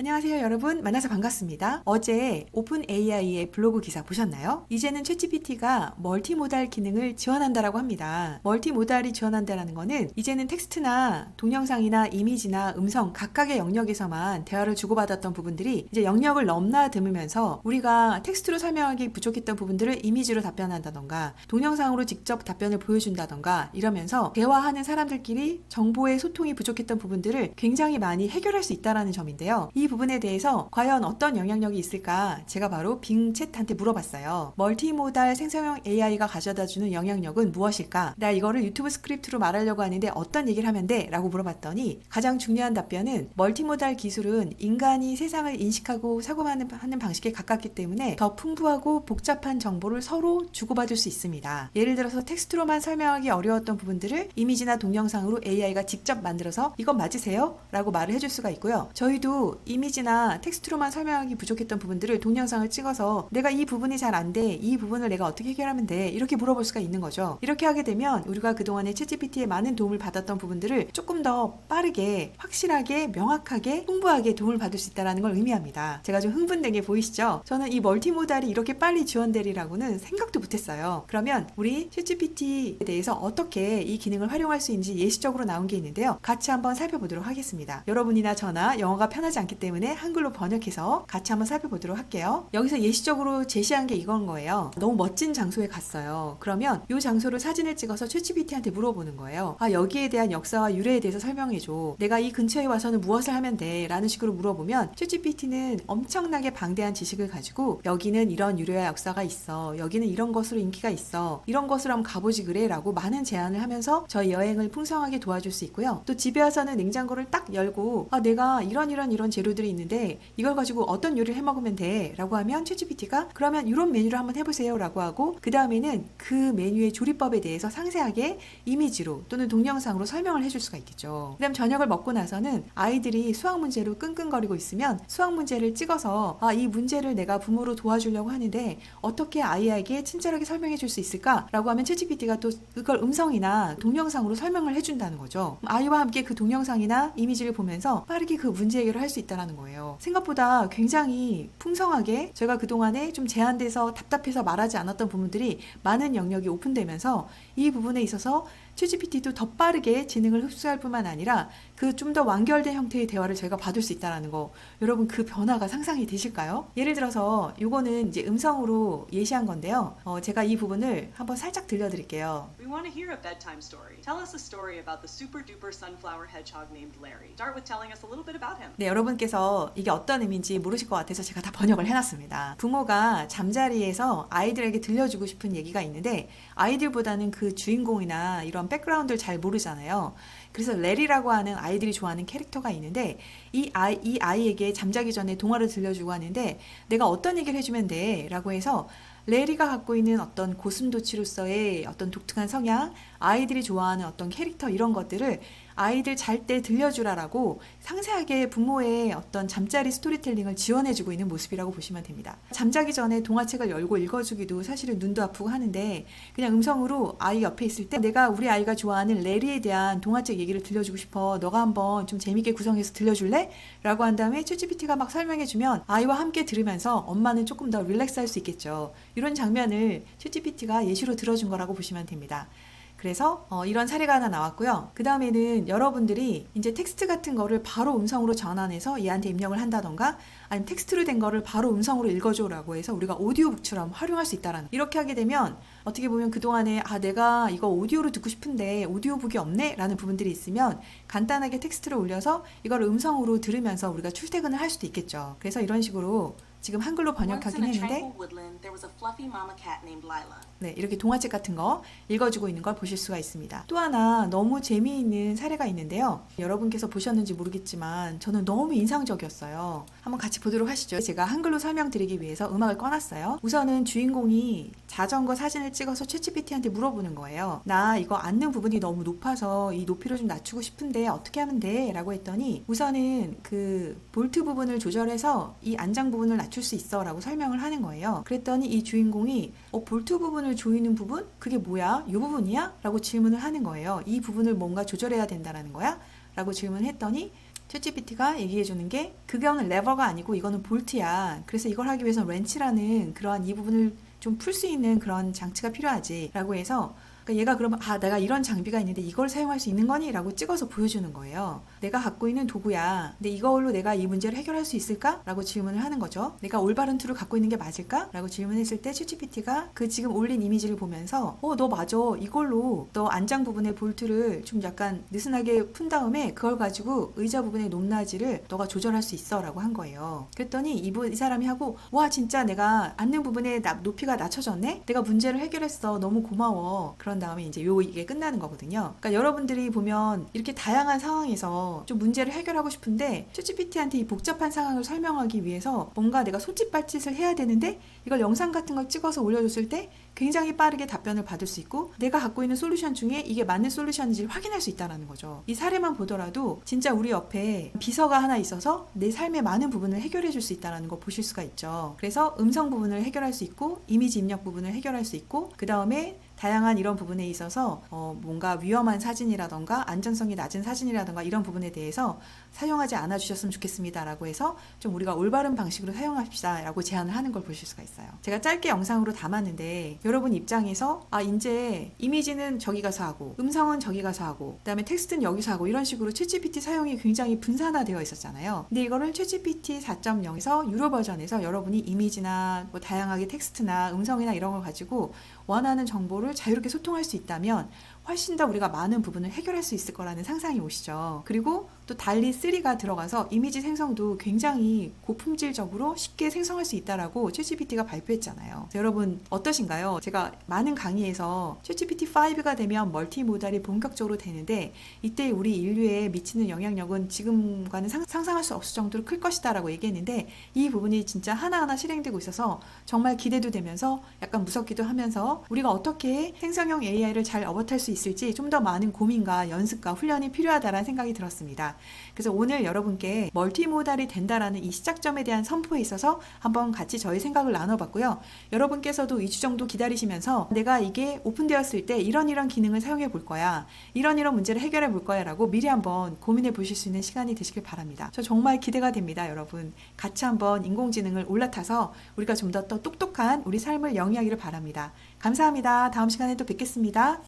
안녕하세요 여러분, 만나서 반갑습니다. 어제 오픈 AI의 블로그 기사 보셨나요? 이제는 챗GPT가 멀티모달 기능을 지원한다라고 합니다. 멀티모달이 지원한다라는 거는 이제는 텍스트나 동영상이나 이미지나 음성 각각의 영역에서만 대화를 주고받았던 부분들이 이제 영역을 넘나들면서 우리가 텍스트로 설명하기 부족했던 부분들을 이미지로 답변한다던가 동영상으로 직접 답변을 보여준다던가 이러면서 대화하는 사람들끼리 정보의 소통이 부족했던 부분들을 굉장히 많이 해결할 수 있다는 점인데요. 이 부분에 대해서 과연 어떤 영향력이 있을까 제가 바로 빙챗한테 물어봤어요. 멀티모달 생성형 AI가 가져다주는 영향력은 무엇일까? 나 이거를 유튜브 스크립트로 말하려고 하는데 어떤 얘기를 하면 돼? 라고 물어봤더니 가장 중요한 답변은 멀티모달 기술은 인간이 세상을 인식하고 사고하는 방식에 가깝기 때문에 더 풍부하고 복잡한 정보를 서로 주고받을 수 있습니다. 예를 들어서 텍스트로만 설명하기 어려웠던 부분들을 이미지나 동영상으로 AI가 직접 만들어서 이건 맞으세요? 라고 말을 해줄 수가 있고요. 저희도 이미지나 텍스트로만 설명하기 부족했던 부분들을 동영상을 찍어서 내가 이 부분이 잘 안 돼. 이 부분을 내가 어떻게 해결하면 돼. 이렇게 물어볼 수가 있는 거죠. 이렇게 하게 되면 우리가 그동안에 챗GPT에 많은 도움을 받았던 부분들을 조금 더 빠르게, 확실하게, 명확하게, 풍부하게 도움을 받을 수 있다는 걸 의미합니다. 제가 좀 흥분된 게 보이시죠? 저는 이 멀티모달이 이렇게 빨리 지원되리라고는 생각도 못했어요. 그러면 우리 챗GPT에 대해서 어떻게 이 기능을 활용할 수 있는지 예시적으로 나온 게 있는데요. 같이 한번 살펴보도록 하겠습니다. 여러분이나 저나 영어가 편하지 않기 때문에 한글로 번역해서 같이 한번 살펴보도록 할게요. 여기서 예시적으로 제시한 게 이건 거예요. 너무 멋진 장소에 갔어요. 그러면 이 장소를 사진을 찍어서 챗GPT한테 물어보는 거예요. 여기에 대한 역사와 유래에 대해서 설명해줘. 내가 이 근처에 와서는 무엇을 하면 돼? 라는 식으로 물어보면 챗GPT는 엄청나게 방대한 지식을 가지고 여기는 이런 유래와 역사가 있어. 여기는 이런 것으로 인기가 있어. 이런 것으로 한번 가보지 그래? 라고 많은 제안을 하면서 저희 여행을 풍성하게 도와줄 수 있고요. 또 집에 와서는 냉장고를 딱 열고 내가 이런 재료들이 있는데 이걸 가지고 어떤 요리를 해 먹으면 돼? 라고 하면 챗GPT가 그러면 이런 메뉴를 한번 해보세요 라고 하고 그 다음에는 그 메뉴의 조리법에 대해서 상세하게 이미지로 또는 동영상으로 설명을 해줄 수가 있겠죠. 그 다음 저녁을 먹고 나서는 아이들이 수학 문제로 끙끙거리고 있으면 수학 문제를 찍어서 이 문제를 내가 부모로 도와주려고 하는데 어떻게 아이에게 친절하게 설명해 줄 수 있을까? 라고 하면 챗GPT가 또 그걸 음성이나 동영상으로 설명을 해준다는 거죠. 아이와 함께 그 동영상이나 이미지를 보면서 빠르게 그 문제 해결을 할 수 있다는 거예요. 생각보다 굉장히 풍성하게 제가 그동안에 좀 제한돼서 답답해서 말하지 않았던 부분들이 많은 영역이 오픈되면서 이 부분에 있어서 챗GPT도 더 빠르게 지능을 흡수할 뿐만 아니라 그 좀 더 완결된 형태의 대화를 저희가 받을 수 있다는 거, 여러분 그 변화가 상상이 되실까요? 예를 들어서 이거는 이제 음성으로 예시한 건데요. 제가 이 부분을 한번 살짝 들려드릴게요. We want to hear a bedtime story. Tell us a story about the super duper sunflower hedgehog named Larry. Start with telling us a little bit about him. 네, 여러분께서 이게 어떤 의미인지 모르실 것 같아서 제가 다 번역을 해놨습니다. 부모가 잠자리에서 아이들에게 들려주고 싶은 얘기가 있는데 아이들보다는 그 주인공이나 이런 백그라운드를 잘 모르잖아요. 그래서 레리라고 하는 아이들이 좋아하는 캐릭터가 있는데 이 아이에게 잠자기 전에 동화를 들려주고 하는데 내가 어떤 얘기를 해주면 돼? 라고 해서 레리가 갖고 있는 어떤 고슴도치로서의 어떤 독특한 성향, 아이들이 좋아하는 어떤 캐릭터 이런 것들을 아이들 잘 때 들려주라라고 상세하게 부모의 어떤 잠자리 스토리텔링을 지원해주고 있는 모습이라고 보시면 됩니다. 잠자기 전에 동화책을 열고 읽어주기도 사실은 눈도 아프고 하는데 그냥 음성으로 아이 옆에 있을 때 내가 우리 아이가 좋아하는 레리에 대한 동화책 얘기를 들려주고 싶어. 너가 한번 좀 재밌게 구성해서 들려줄래? 라고 한 다음에 챗GPT가 막 설명해주면 아이와 함께 들으면서 엄마는 조금 더 릴렉스 할 수 있겠죠. 이런 장면을 챗GPT가 예시로 들어준 거라고 보시면 됩니다. 그래서 이런 사례가 하나 나왔고요. 그 다음에는 여러분들이 이제 텍스트 같은 거를 바로 음성으로 전환해서 얘한테 입력을 한다던가 아니면 텍스트로 된 거를 바로 음성으로 읽어줘라고 해서 우리가 오디오북처럼 활용할 수 있다라는 이렇게 하게 되면 어떻게 보면 그동안에 내가 이거 오디오로 듣고 싶은데 오디오북이 없네? 라는 부분들이 있으면 간단하게 텍스트를 올려서 이걸 음성으로 들으면서 우리가 출퇴근을 할 수도 있겠죠. 그래서 이런 식으로 지금 한글로 번역하긴 했는데 네, 이렇게 동화책 같은 거 읽어주고 있는 걸 보실 수가 있습니다. 또 하나 너무 재미있는 사례가 있는데요. 여러분께서 보셨는지 모르겠지만 저는 너무 인상적이었어요. 한번 같이 보도록 하시죠. 제가 한글로 설명드리기 위해서 음악을 꺼놨어요. 우선은 주인공이 자전거 사진을 찍어서 챗GPT한테 물어보는 거예요. 나 이거 앉는 부분이 너무 높아서 이 높이를 좀 낮추고 싶은데 어떻게 하면 돼? 라고 했더니 우선은 그 볼트 부분을 조절해서 이 안장 부분을 낮출 수 있어 라고 설명을 하는 거예요. 그랬더니 이 주인공이 볼트 부분을 조이는 부분? 그게 뭐야? 이 부분이야? 라고 질문을 하는 거예요. 이 부분을 뭔가 조절해야 된다는 거야? 라고 질문했더니 챗GPT가 얘기해주는 게 그거는 레버가 아니고 이거는 볼트야. 그래서 이걸 하기 위해서 렌치라는 그러한 이 부분을 좀 풀 수 있는 그런 장치가 필요하지 라고 해서 그러니까 얘가 그러면 내가 이런 장비가 있는데 이걸 사용할 수 있는 거니? 라고 찍어서 보여주는 거예요. 내가 갖고 있는 도구야. 근데 이걸로 내가 이 문제를 해결할 수 있을까? 라고 질문을 하는 거죠. 내가 올바른 툴을 갖고 있는 게 맞을까? 라고 질문했을 때 챗GPT가 그 지금 올린 이미지를 보면서 너 맞아. 이걸로 너 안장 부분의 볼트를 좀 약간 느슨하게 푼 다음에 그걸 가지고 의자 부분의 높낮이를 너가 조절할 수 있어 라고 한 거예요. 그랬더니 이 사람이 하고 와 진짜 내가 앉는 부분의 높이가 낮춰졌네? 내가 문제를 해결했어. 너무 고마워. 그런 다음에 이제 이게 끝나는 거거든요. 그러니까 여러분들이 보면 이렇게 다양한 상황에서 좀 문제를 해결하고 싶은데 챗GPT한테 이 복잡한 상황을 설명하기 위해서 뭔가 내가 손짓발짓을 해야 되는데 이걸 영상 같은 걸 찍어서 올려줬을 때 굉장히 빠르게 답변을 받을 수 있고 내가 갖고 있는 솔루션 중에 이게 맞는 솔루션인지를 확인할 수 있다는 거죠. 이 사례만 보더라도 진짜 우리 옆에 비서가 하나 있어서 내 삶의 많은 부분을 해결해 줄 수 있다는 거 보실 수가 있죠. 그래서 음성 부분을 해결할 수 있고 이미지 입력 부분을 해결할 수 있고 그 다음에 다양한 이런 부분에 있어서 뭔가 위험한 사진이라던가 안전성이 낮은 사진이라던가 이런 부분에 대해서 사용하지 않아 주셨으면 좋겠습니다 라고 해서 좀 우리가 올바른 방식으로 사용합시다 라고 제안을 하는 걸 보실 수가 있어요. 제가 짧게 영상으로 담았는데 여러분 입장에서 이제 이미지는 저기 가서 하고 음성은 저기 가서 하고 그다음에 텍스트는 여기서 하고 이런 식으로 챗GPT 사용이 굉장히 분산화되어 있었잖아요. 근데 이거를 챗GPT 4.0에서 유료 버전에서 여러분이 이미지나 뭐 다양하게 텍스트나 음성이나 이런 걸 가지고 원하는 정보를 자유롭게 소통할 수 있다면 훨씬 더 우리가 많은 부분을 해결할 수 있을 거라는 상상이 오시죠. 그리고 또 달리 3가 들어가서 이미지 생성도 굉장히 고품질적으로 쉽게 생성할 수 있다라고 챗GPT가 발표했잖아요. 여러분 어떠신가요? 제가 많은 강의에서 챗GPT 5가 되면 멀티모달이 본격적으로 되는데 이때 우리 인류에 미치는 영향력은 지금과는 상상할 수 없을 정도로 클 것이다 라고 얘기했는데 이 부분이 진짜 하나하나 실행되고 있어서 정말 기대도 되면서 약간 무섭기도 하면서 우리가 어떻게 생성형 AI를 잘 업어탈 수 있을지 좀 더 많은 고민과 연습과 훈련이 필요하다라는 생각이 들었습니다. 그래서 오늘 여러분께 멀티모달이 된다라는 이 시작점에 대한 선포에 있어서 한번 같이 저희 생각을 나눠봤고요. 여러분께서도 2주 정도 기다리시면서 내가 이게 오픈되었을 때 이런 기능을 사용해 볼 거야. 이런 문제를 해결해 볼 거야 라고 미리 한번 고민해 보실 수 있는 시간이 되시길 바랍니다. 저 정말 기대가 됩니다. 여러분. 같이 한번 인공지능을 올라타서 우리가 좀 더 똑똑한 우리 삶을 영위하기를 바랍니다. 감사합니다. 다음 시간에 또 뵙겠습니다.